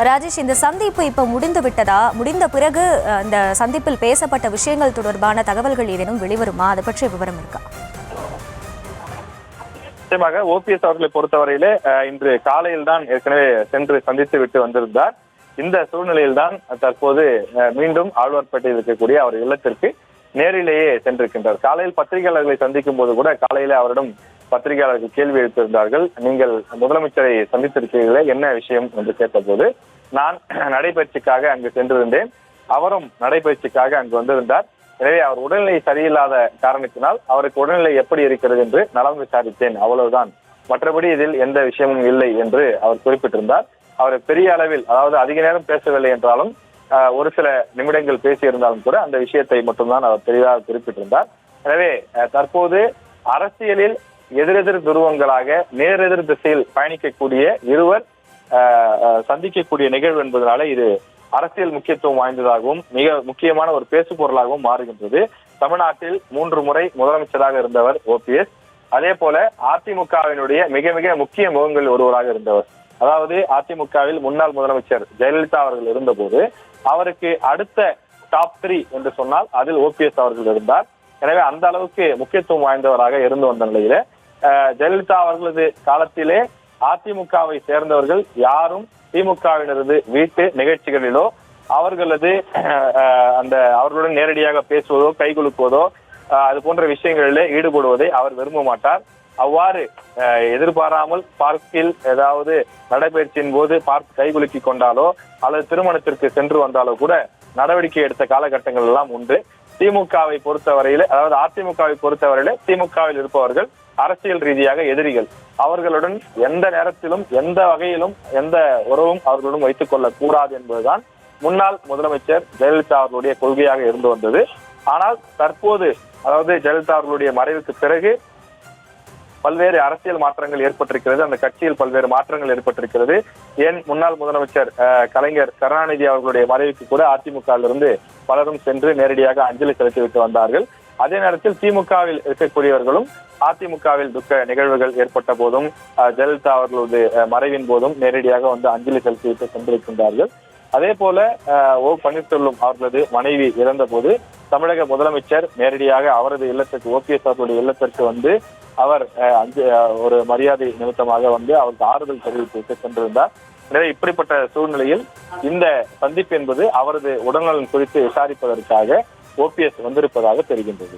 ராஜேஷ், இந்த சந்திப்பு இப்ப முடிந்து விட்டதா? முடிந்த பிறகு இந்த சந்திப்பில் பேசப்பட்ட விஷயங்கள் தொடர்பான தகவல்கள் ஏதேனும் வெளிவருமா? அதை பற்றிய விவரம் இருக்கா? நிச்சயமாக ஓபிஎஸ் அவர்களை பொறுத்தவரையிலே இன்று காலையில் தான் ஏற்கனவே சென்று சந்தித்து விட்டு வந்திருந்தார். இந்த சூழ்நிலையில் தான் தற்போது மீண்டும் ஆழ்வார்பேட்டையில் இருக்கக்கூடிய அவர் இல்லத்திற்கு நேரிலேயே சென்றிருக்கின்றார். காலையில் பத்திரிகையாளர்களை சந்திக்கும் போது கூட காலையிலே அவரிடம் பத்திரிகையாளர்கள் கேள்வி எழுப்பியிருந்தார்கள். நீங்கள் முதலமைச்சரை சந்தித்திருக்கிறீர்களே, என்ன விஷயம் என்று கேட்டபோது, நான் நடைபயிற்சிக்காக அங்கு சென்றிருந்தேன், அவரும் நடைபயிற்சிக்காக அங்கு வந்திருந்தார். எனவே அவர் உடல்நிலை சரியில்லாத காரணத்தினால் அவருக்கு உடல்நிலை எப்படி இருக்கிறது என்று நலம் விசாரித்தேன், அவ்வளவுதான், மற்றபடி இதில் எந்த விஷயமும் இல்லை என்று அவர் குறிப்பிட்டிருந்தார். அவர் பெரிய அளவில், அதாவது அதிக நேரம் பேசவில்லை என்றாலும் ஒரு சில நிமிடங்கள் பேசியிருந்தாலும் கூட அந்த விஷயத்தை மட்டும்தான் அவர் பெரிதாக குறிப்பிட்டிருந்தார். எனவே தற்போது அரசியலில் எதிரெதிர் துருவங்களாக நேரெதிர் திசையில் பயணிக்கக்கூடிய இருவர் சந்திக்கக்கூடிய நிகழ்வு என்பதனால இது அரசியல் முக்கியத்துவம் வாய்ந்ததாகவும் மிக முக்கியமான ஒரு பேசு பொருளாகவும் மாறுகின்றது. தமிழ்நாட்டில் 3 முறை முதலமைச்சராக இருந்தவர் ஓபிஎஸ். அதே போல அதிமுகவினுடைய மிக மிக முக்கிய முகங்கள் ஒருவராக இருந்தவர். அதாவது அதிமுகவில் முன்னாள் முதலமைச்சர் ஜெயலலிதா அவர்கள் இருந்தபோது அவருக்கு அடுத்த டாப் 3 என்று சொன்னால் அதில் ஓபிஎஸ் அவர்கள் இருந்தார். எனவே அந்த அளவுக்கு முக்கியத்துவம் வாய்ந்தவராக இருந்து வந்த நிலையில ஜெயலலிதா அவர்களது காலத்திலே அதிமுகவை சேர்ந்தவர்கள் யாரும் திமுகவினரது வீட்டு நிகழ்ச்சிகளிலோ அவர்களது அவர்களுடன் நேரடியாக பேசுவதோ கைகுலுக்குவதோ அது போன்ற விஷயங்களிலே ஈடுபடுவதை அவர் விரும்ப மாட்டார். அவ்வாறு எதிர்பாராமல் பார்க்கில் ஏதாவது நடைபயிற்சியின் போது பார்க் கைகுலுக்கி கொண்டாலோ அல்லது திருமணத்திற்கு சென்று வந்தாலோ கூட நடவடிக்கை எடுத்த காலகட்டங்கள் எல்லாம் உண்டு. திமுகவை பொறுத்தவரையில, அதாவது அதிமுகவை பொறுத்தவரையில திமுகவில் இருப்பவர்கள் அரசியல் ரீதியாக எதிரிகள். அவர்களுடன் எந்த நேரத்திலும் எந்த வகையிலும் எந்த உறவும் அவர்களுடன் வைத்துக் கொள்ளக் கூடாது என்பதுதான் முன்னாள் முதலமைச்சர் ஜெயலலிதா அவர்களுடைய கொள்கையாக இருந்து வந்தது. ஆனால் தற்போது, அதாவது ஜெயலலிதா அவர்களுடைய மறைவுக்கு பிறகு பல்வேறு அரசியல் மாற்றங்கள் ஏற்பட்டிருக்கிறது. அந்த கட்சியில் பல்வேறு மாற்றங்கள் ஏற்பட்டிருக்கிறது. ஏன் முன்னாள் முதலமைச்சர் கலைஞர் கருணாநிதி அவர்களுடைய மறைவுக்கு கூட அதிமுகவிலிருந்து பலரும் சென்று நேரடியாக அஞ்சலி செலுத்திவிட்டு வந்தார்கள். அதே நேரத்தில் திமுகவில் இருக்கக்கூடியவர்களும் அதிமுகவில் துக்க நிகழ்வுகள் ஏற்பட்ட போதும் ஜெயலலிதா அவர்களது மறைவின் போதும் நேரடியாக வந்து அஞ்சலி செலுத்திவிட்டு சென்றிருக்கின்றார்கள். அதே போல ஓ பன்னீர்செல்வம் அவர்களது மனைவி இறந்த போது தமிழக முதலமைச்சர் நேரடியாக அவரது இல்லத்திற்கு, ஓபிஎஸ் அவர்களுடைய இல்லத்திற்கு வந்து அவர் ஒரு மரியாதை நிமித்தமாக வந்து அவருக்கு ஆறுதல் தெரிவித்து சென்றிருந்தார். எனவே இப்படிப்பட்ட சூழ்நிலையில் இந்த சந்திப்பு என்பது அவரது உடல்நலன் குறித்து விசாரிப்பதற்காக ஓபிஎஸ் வந்திருப்பதாக தெரிகின்றது.